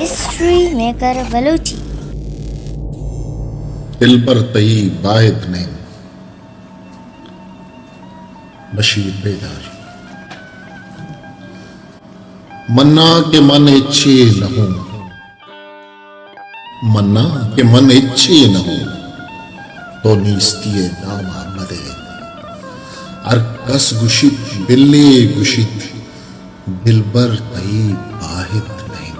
History maker Balochi. दिल पर तई बाहिद ने बशीर बेदार। मन्ना के मन इच्छे न हो, मन्ना के मन इच्छे न हो तो नीस्तिये नामा मदे। अरकस गुशित बिल्ले गुशित दिलबर तई बाहिद नहीं।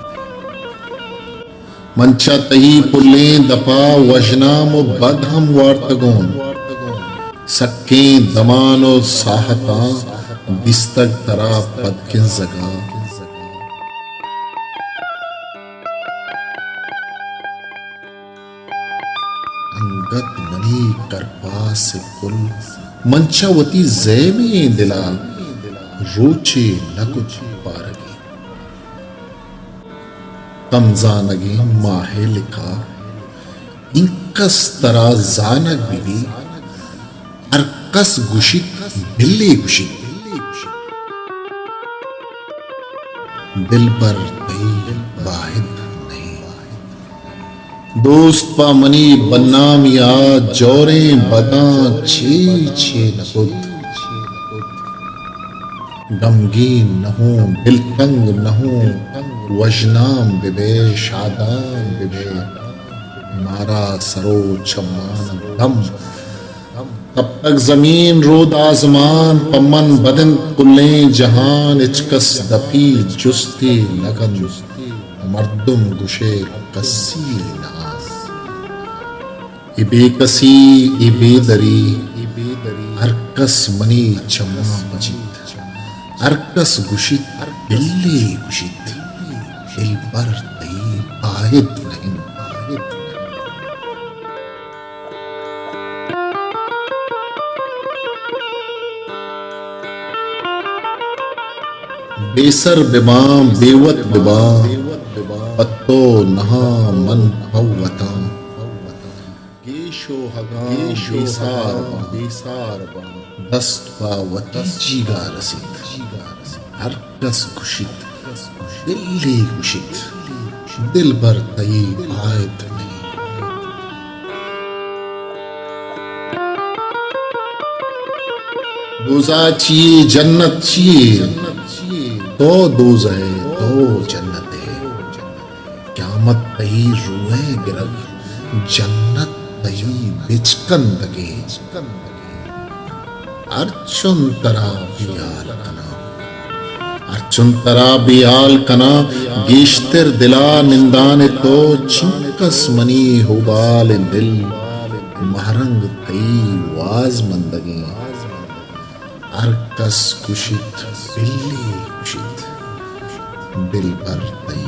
मंचा तई पुल्ले दपा वजनाम बदहम वार्तगोन। सक्के दमानो साहता बिस्तक तरा पदकिन जगा। अंगत मनी करपा से पुल मंचावती जैमे दिला। रोचे न कुछ पारगी तमजानगी माहे लिखा। इंकस तरा जानक बिली अरकस गुशित बिल्ली गुशित। दिल पर तई बाहिद नहीं। दोस्त पा मनी बन्नाम या जोरे बदा छे छे नकुद। गमगीन न हो दिल तंग न हो वजनाम बिबे शादाम बिबे। मारा सरो छमान दम तब तक जमीन रोद आसमान। पमन बदन कुल्ले जहान इचकस दफी जुस्ती लगन। मर्दुम गुशे कसी नास इबे कसी इबे दरी। अरकस मनी चमा मजीद अरकस गुशित बिल्ली गुशित। दिल पर तई बाहिद नहीं। बेसर बिबाम बेवत बिबाम पत्तो नहा मन भवता। केशो हगा बेसार दस्त पावती जीगा रसित। अरकस गुशित बिल्ली गुशित दिल भर तई बाहिद नहीं। दोजा चाहिए जन्नत चाहिए तो दोजा है तो जन्नत है। क़यामत तई रूए गिरग जन्नत तई बिचकन दगे। अर्चुन तरा बियाल कना अर्चुन तरा बियाल कना। गीश्तिर दिला निंदाने तो चिंकस मनी हुबाल दिल। महरंग तई वाज मंदगे अरकस गुशित बिल्ली गुशित दिल पर तई